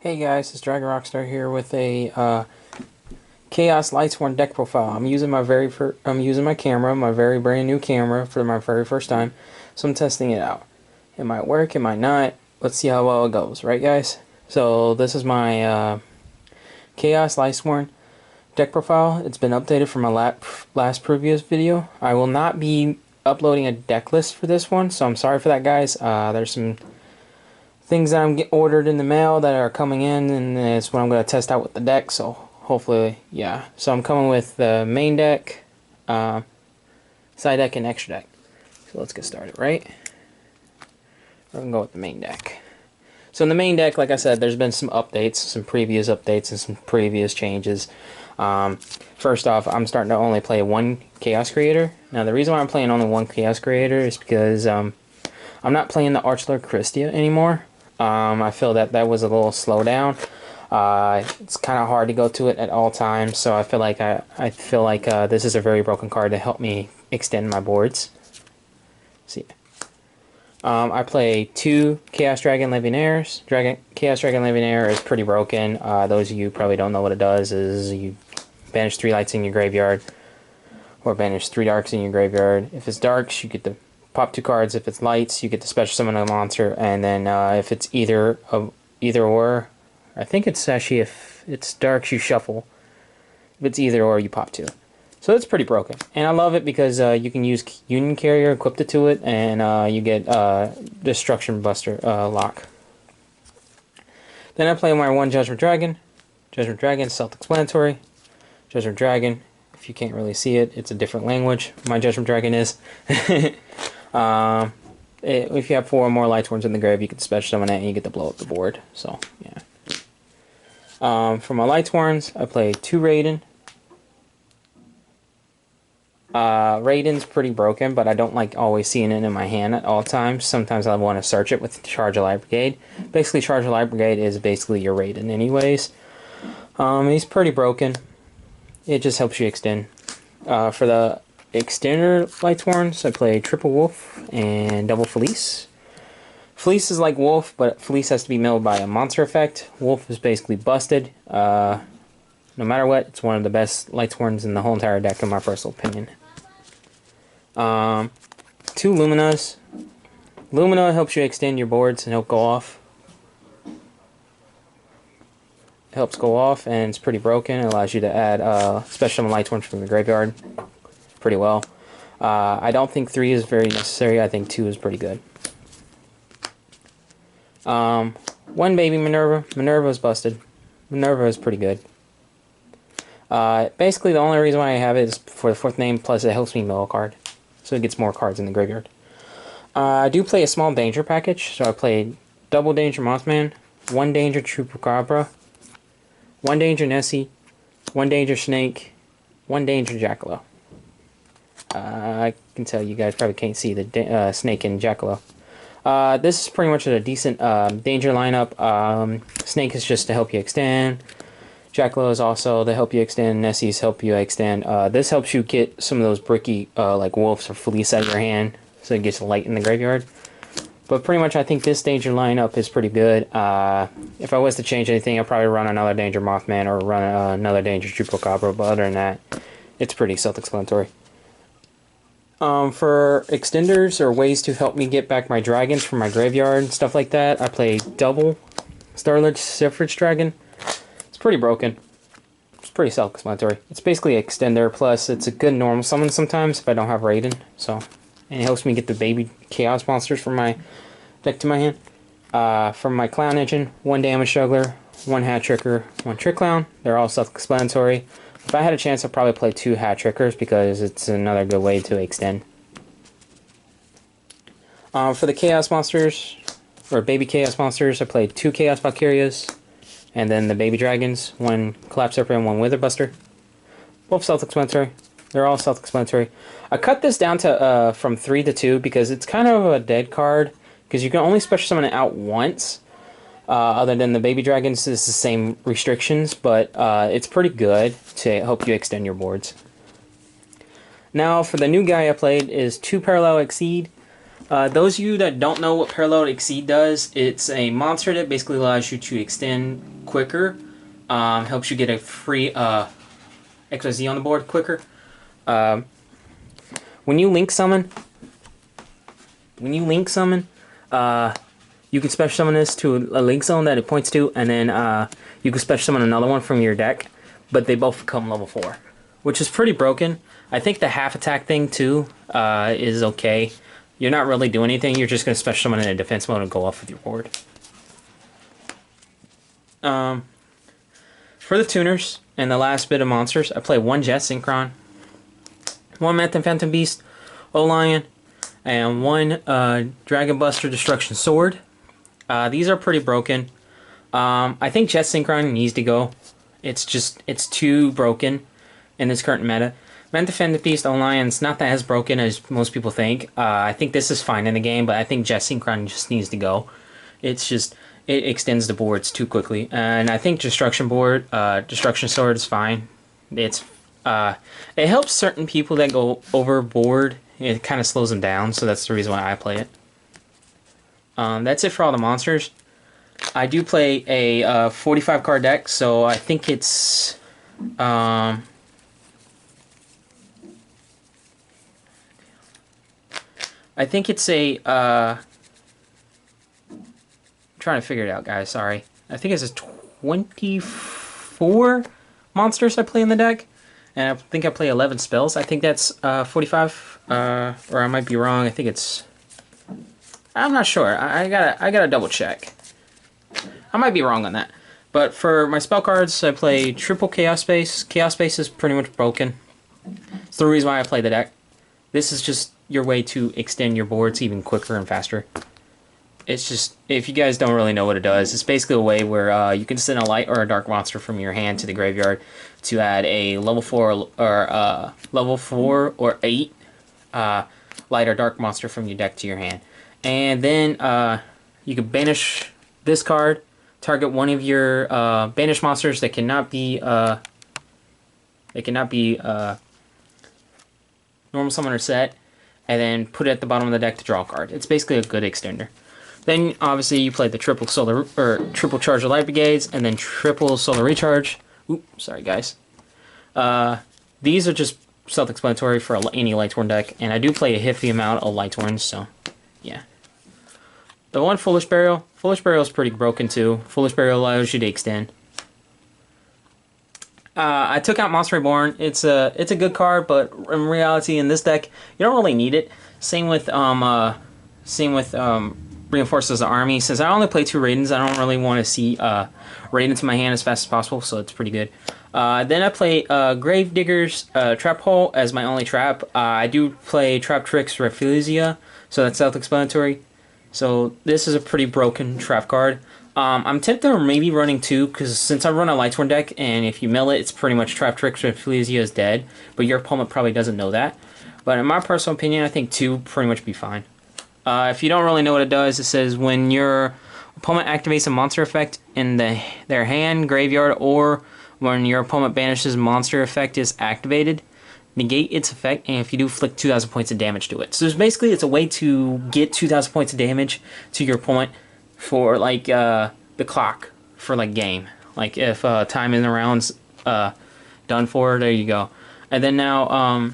Hey guys, it's Dragon Rockstar here with a Chaos Lightsworn deck profile. I'm using my camera, my very brand new camera for my very first time, so I'm testing it out. It might work, it might not. Let's see how well it goes, right guys? So this is my Chaos Lightsworn deck profile. It's been updated from my last previous video. I will not be uploading a deck list for this one, so I'm sorry for that, guys. There's some things that I'm ordered in the mail that are coming in, and it's what I'm going to test out with the deck, so hopefully, yeah. So I'm coming with the main deck, side deck, and extra deck. So let's get started, right? We're going to go with the main deck. So in the main deck, like I said, there's been some updates, some previous updates, and some previous changes. First off, I'm starting to only play one Chaos Creator. Now the reason why I'm playing only one Chaos Creator is because I'm not playing the Archlord Christia anymore. I feel that was a little slowdown. It's kind of hard to go to it at all times, so I feel like this is a very broken card to help me extend my boards. See, I play two Chaos Dragon Legionnaires. Chaos Dragon Legionnaire is pretty broken. Those of you probably don't know what it does. Is you banish 3 lights in your graveyard, or banish 3 darks in your graveyard. If it's darks, you get the pop 2 cards. If it's lights, you get to special summon a monster, and then if it's either or, I think it's actually if it's darks you shuffle. If it's either or, you pop 2. So it's pretty broken, and I love it because you can use Union Carrier equipped it to it, and you get Destruction Buster lock. Then I play my one Judgment Dragon. Judgment Dragon, self-explanatory. Judgment Dragon, if you can't really see it, it's a different language. My Judgment Dragon is. If you have 4 or more Lightsworns in the grave, you can special summon it and you get to blow up the board. So, yeah. For my Lightsworns, I play 2 Raiden. Raiden's pretty broken, but I don't like always seeing it in my hand at all times. Sometimes I want to search it with Charge of Light Brigade. Basically, Charge of Light Brigade is basically your Raiden anyways. He's pretty broken. It just helps you extend. For the extender Lightsworns, I play Triple Wolf and Double Felice. Felice is like Wolf, but Felice has to be milled by a monster effect. Wolf is basically busted. No matter what, it's one of the best Lightsworns in the whole entire deck, in my personal opinion. 2 Luminas. Lumina helps you extend your boards and help go off. It helps go off, and it's pretty broken. It allows you to add special Lightsworns from the graveyard pretty well. I don't think 3 is very necessary. I think 2 is pretty good. 1 baby Minerva. Minerva is busted. Minerva is pretty good. Basically, the only reason why I have it is for the 4th name, plus it helps me mill a card. So it gets more cards in the graveyard. I do play a small danger package, so I played double Danger Mothman, 1 Danger Chupacabra, 1 Danger Nessie, 1 Danger Snake, 1 Danger Jackalope. I can tell you guys probably can't see the Snake and Jackalope. This is pretty much a decent danger lineup. Snake is just to help you extend. Jackalope is also to help you extend. Nessie's help you extend. This helps you get some of those bricky like Wolves or Felice out of your hand, so it gets light in the graveyard. But pretty much I think this danger lineup is pretty good. If I was to change anything, I'd probably run another Danger Mothman or run another Danger Chupacabra, but other than that, it's pretty self-explanatory. For extenders or ways to help me get back my dragons from my graveyard and stuff like that, I play double Starlit Suffrage Dragon. It's pretty broken. It's pretty self-explanatory. It's basically an extender, plus it's a good normal summon sometimes if I don't have Raiden. So, and it helps me get the baby Chaos monsters from my deck to my hand. From my Clown Engine, 1 Damage Juggler, 1 Hat Tricker, 1 Trick Clown. They're all self-explanatory. If I had a chance, I'd probably play 2 Hat Trickers because it's another good way to extend. For the Chaos Monsters, or Baby Chaos Monsters, I played 2 Chaos Valkyrias, and then the Baby Dragons, 1 Collapse Serpent and 1 Wither Buster. Both self-explanatory. They're all self-explanatory. I cut this down to from 3 to 2 because it's kind of a dead card, because you can only special summon it out once. Other than the Baby Dragons, it's the same restrictions, but it's pretty good to help you extend your boards. Now, for the new guy I played is 2 Parallel Exceed. Those of you that don't know what Parallel Exceed does, it's a monster that basically allows you to extend quicker. Helps you get a free XYZ on the board quicker. When you link summon, you can special summon this to a link zone that it points to, and then you can special summon another one from your deck, but they both become level 4, which is pretty broken. I think the half attack thing too is okay. You're not really doing anything, you're just going to special summon in a defense mode and go off with your board. For the tuners and the last bit of monsters, I play 1 Jet Synchron, 1 Manta Phantom Beast, O-Lion, and 1 Dragon Buster Destruction Sword. These are pretty broken. I think Jet Synchron needs to go. It's too broken in this current meta. Manta Phantom Beast, O-Lion's not that as broken as most people think. I think this is fine in the game, but I think Jet Synchron just needs to go. It extends the boards too quickly, and I think Destruction Sword is fine. It helps certain people that go overboard. It kind of slows them down, so that's the reason why I play it. That's it for all the monsters. I do play a 45 card deck, so I think it's trying to figure it out, guys. Sorry. I think it's a 24 monsters I play in the deck, and I think I play 11 spells. I think that's 45, or I might be wrong. I think it's. I'm not sure. I gotta double check. I might be wrong on that. But for my spell cards, I play triple Chaos Space. Chaos Space is pretty much broken. It's the reason why I play the deck. This is just your way to extend your boards even quicker and faster. It's just, if you guys don't really know what it does, it's basically a way where you can send a light or a dark monster from your hand to the graveyard to add a level 4 or 8 light or dark monster from your deck to your hand. And then you can banish this card, target one of your banished monsters that cannot be normal summon or set, and then put it at the bottom of the deck to draw a card. It's basically a good extender. Then obviously you play the triple charge of light brigades, and then triple solar recharge. Oop, sorry guys. These are just self-explanatory for any Lightsworn deck, and I do play a hefty amount of Lightsworns, so yeah. The 1 Foolish Burial. Foolish Burial is pretty broken too. Foolish Burial allows you to extend. I took out Monster Reborn. It's a good card, but in reality, in this deck, you don't really need it. Same with Reinforces the Army. Since I only play 2 Raidens, I don't really want to see Raiden to my hand as fast as possible, so it's pretty good. Then I play Gravedigger's Trap Hole as my only trap. I do play Trap Tricks Refugio, so that's self-explanatory. So this is a pretty broken trap card. I'm tempted on maybe running 2, because since I run a Lightsworn deck, and if you mill it, it's pretty much Trap Tricks Refugio is dead, but your opponent probably doesn't know that. But in my personal opinion, I think 2 pretty much be fine. If you don't really know what it does, it says when your opponent activates a monster effect in their hand, graveyard, or when your opponent banishes a monster effect is activated, negate its effect, and if you do, inflict 2,000 points of damage to it. So basically, it's a way to get 2,000 points of damage to your opponent for like the clock for like game. Like if time in the round's done for, there you go. And then now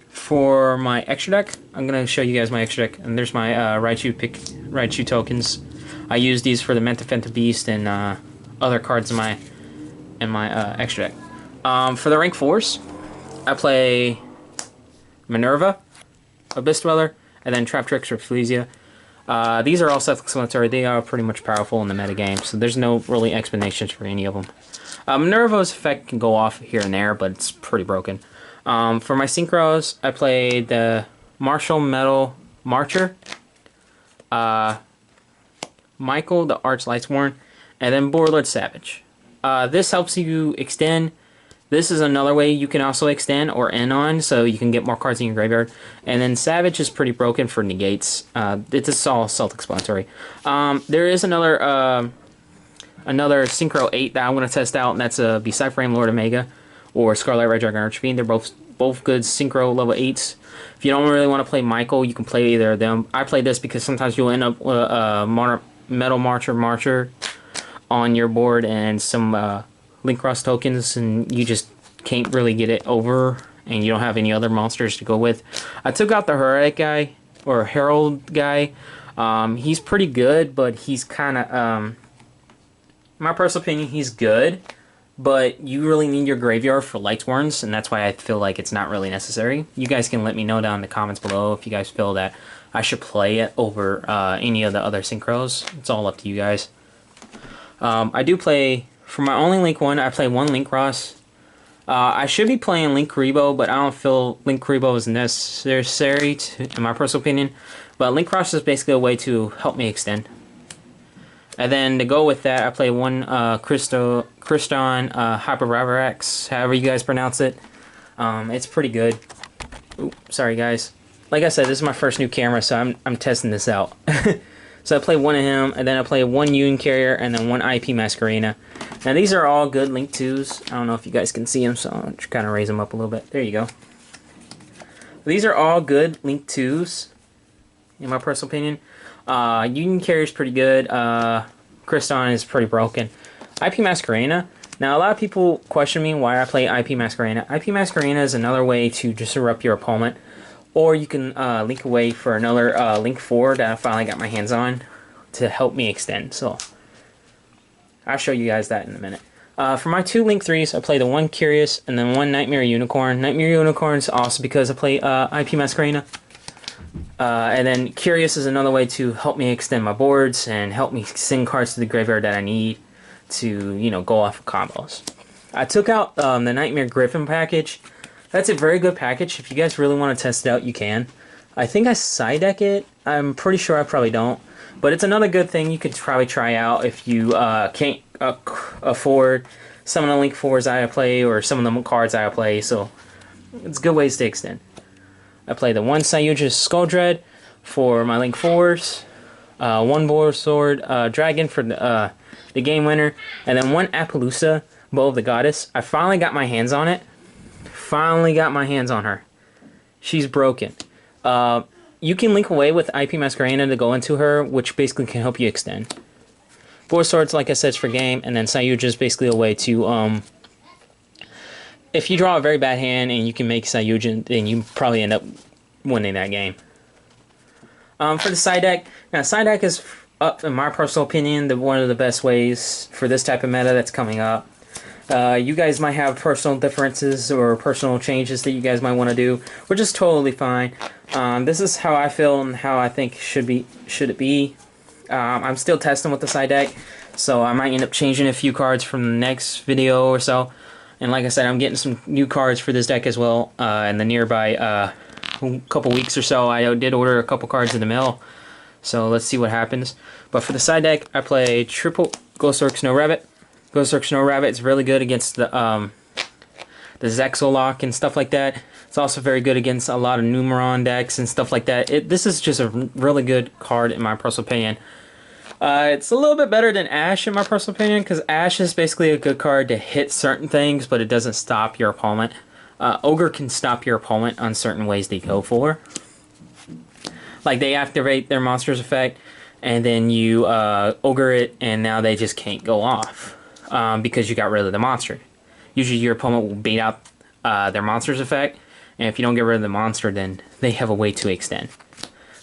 for my extra deck, I'm gonna show you guys my extra deck, and there's my Raichu tokens. I use these for the Manta Phantom Beast and other cards in my extra deck. For the rank 4s, I play Minerva, Abyss Dweller, and then Trap Tricks Refugio. These are all self-explanatory. They are pretty much powerful in the metagame, so there's no really explanations for any of them. Minerva's effect can go off here and there, but it's pretty broken. For my synchros, I play the Martial Metal Marcher, Michael the Arch Lightsworn, and then Warlord Savage. This helps you extend. This is another way you can also extend or end on, so you can get more cards in your graveyard. And then Savage is pretty broken for negates. It's all self-explanatory. There is another Synchro 8 that I'm going to test out, and that's a Becyphering Lord Omega or Scarlet Red Dragon Archfiend. They're both good Synchro level 8s. If you don't really want to play Michael, you can play either of them. I play this because sometimes you'll end up with Metal Marcher. on your board and some Link Cross tokens, and you just can't really get it over, and you don't have any other monsters to go with. I took out the Herald guy, or Herald guy. He's pretty good, but he's kind of, in my personal opinion, he's good, but you really need your graveyard for Lightsworns, and that's why I feel like it's not really necessary. You guys can let me know down in the comments below if you guys feel that I should play it over any of the other synchros. It's all up to you guys. I do play, for my only Link one, I play one Link Cross. I should be playing Link Rebo, but I don't feel Link Rebo is necessary, in my personal opinion. But Link Cross is basically a way to help me extend. And then to go with that, I play one Kriston Hypervirax, however you guys pronounce it. It's pretty good. Ooh, sorry guys. Like I said, this is my first new camera, so I'm testing this out. So I play one of him, and then I play one Yun Carrier, and then one IP Masquerena. Now these are all good Link 2s. I don't know if you guys can see them, so I'll just kind of raise them up a little bit. There you go. These are all good Link 2s, in my personal opinion. Yun Carrier is pretty good. Kriston is pretty broken. IP Masquerena. Now a lot of people question me why I play IP Masquerena. IP Masquerena is another way to disrupt your opponent. Or you can link away for another Link 4 that I finally got my hands on to help me extend. So I'll show you guys that in a minute. For my two Link 3s, I play the one Curious and then one Nightmare Unicorn. Nightmare Unicorn is also because I play IP Masquerena. And then Curious is another way to help me extend my boards and help me send cards to the graveyard that I need to, you know, go off of combos. I took out the Nightmare Griffin package. That's a very good package. If you guys really want to test it out, you can. I think I side deck it. I'm pretty sure I probably don't. But it's another good thing you could probably try out if you can't afford some of the Link 4s I play or some of the cards I play. So it's good ways to extend. I play the one Sayuja's Skull Dread for my Link 4s. One Boar Sword Dragon for the game winner. And then one Appaloosa Bow of the Goddess. I finally got my hands on it. Finally got my hands on her. She's broken. You can link away with IP Masquerena to go into her, which basically can help you extend. Boar Swords, like I said, is for game, and then Sayuja is basically a way to, if you draw a very bad hand and you can make Sayuja, then you probably end up winning that game. For the side deck, now side deck is, in my personal opinion, one of the best ways for this type of meta that's coming up. You guys might have personal differences or personal changes that you guys might want to do, which is totally fine. This is how I feel and how I think should it be. I'm still testing with the side deck, so I might end up changing a few cards from the next video or so. And like I said, I'm getting some new cards for this deck as well in the nearby couple weeks or so. I did order a couple cards in the mail, so let's see what happens. But for the side deck, I play triple Glowstork Snow Rabbit. Glowstork Snow Rabbit is really good against the Zexalock and stuff like that. It's also very good against a lot of Numeron decks and stuff like that. This is just a really good card in my personal opinion. It's a little bit better than Ash in my personal opinion, because Ash is basically a good card to hit certain things, but it doesn't stop your opponent. Ogre can stop your opponent on certain ways they go for. Like they activate their monster's effect, and then you Ogre it, and now they just can't go off. Because you got rid of the monster. Usually your opponent will bait out their monster's effect, and if you don't get rid of the monster, then they have a way to extend.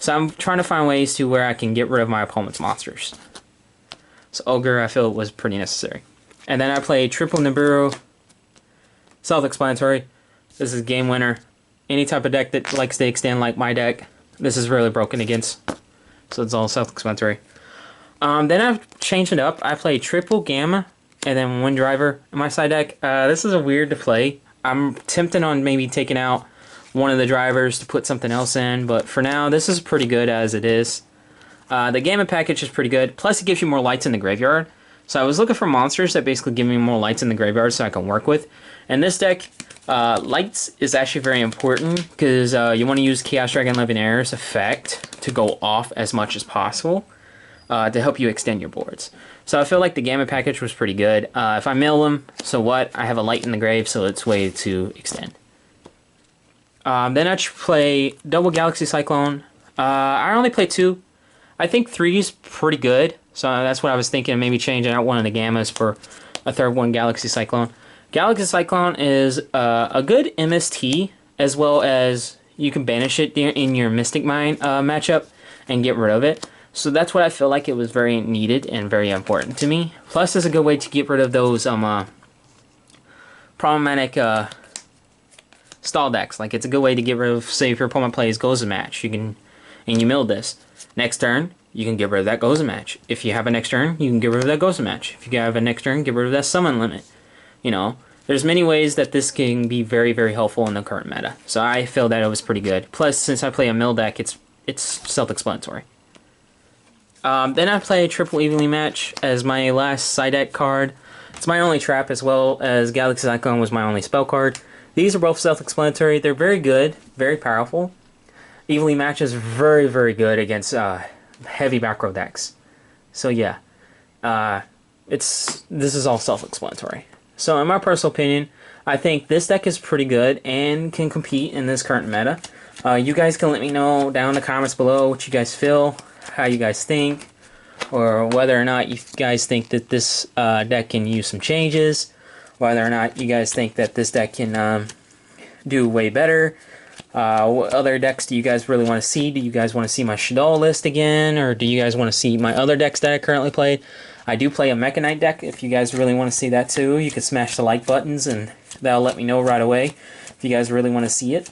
So I'm trying to find ways to where I can get rid of my opponent's monsters. So Ogre, I feel, was pretty necessary. And then I play triple Nibiru. Self-explanatory. This is game winner. Any type of deck that likes to extend like my deck, this is really broken against. So it's all self-explanatory. Then I've changed it up. I play triple Gamma and then one driver in my side deck. This is a weird to play. I'm tempted on maybe taking out one of the drivers to put something else in, but for now, this is pretty good as it is. The Gamma package is pretty good, plus it gives you more lights in the graveyard. So I was looking for monsters that basically give me more lights in the graveyard so I can work with. And this deck, lights is actually very important, because you want to use Chaos Dragon Levianeer's effect to go off as much as possible to help you extend your boards. So I feel like the Gamma package was pretty good. If I mill them, so what? I have a light in the grave, so it's a way to extend. Then I play double Galaxy Cyclone. I only play 2. I think 3 is pretty good. So that's what I was thinking, maybe changing out one of the Gammas for a third one, Galaxy Cyclone. Galaxy Cyclone is a good MST, as well as you can banish it in your Mystic Mine matchup and get rid of it. So that's what I feel like it was very needed and very important to me. Plus, it's a good way to get rid of those problematic stall decks. Like, it's a good way to get rid of, say, if your opponent plays Goes a Match, you can, and you mill this. Next turn, you can get rid of that Goes a Match. If you have a next turn, you can get rid of that Goes a Match. If you have a next turn, get rid of that Summon Limit. You know, there's many ways that this can be very, very helpful in the current meta. So I feel that it was pretty good. Plus, since I play a mill deck, it's self-explanatory. Then I play Triple Evenly Match as my last side deck card. It's my only trap, as well as Galaxy Cyclone was my only spell card. These are both self-explanatory. They're very good, very powerful. Evenly Match is very, very good against heavy back row decks. So yeah, this is all self-explanatory. So in my personal opinion, I think this deck is pretty good and can compete in this current meta. You guys can let me know down in the comments below what you guys feel, how you guys think, or whether or not you guys think that this deck can use some changes, whether or not you guys think that this deck can do way better. What other decks do you guys really want to see? Do you guys want to see my Shaddoll list again, or do you guys want to see my other decks that I currently played? I do play a Mecha Knight deck. If you guys really want to see that too, you can smash the like buttons and that'll let me know right away if you guys really want to see it.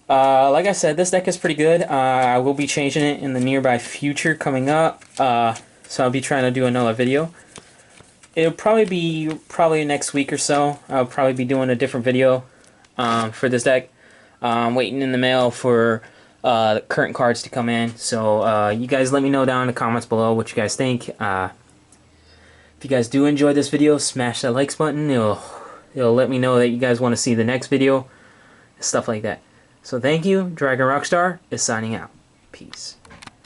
Like I said, this deck is pretty good. I will be changing it in the nearby future coming up, so I'll be trying to do another video. It'll probably be next week or so. I'll probably be doing a different video for this deck. I'm waiting in the mail for the current cards to come in, so you guys let me know down in the comments below what you guys think. If you guys do enjoy this video, smash that likes button. It'll let me know that you guys want to see the next video, stuff like that. So thank you. Dragon Rockstar is signing out. Peace.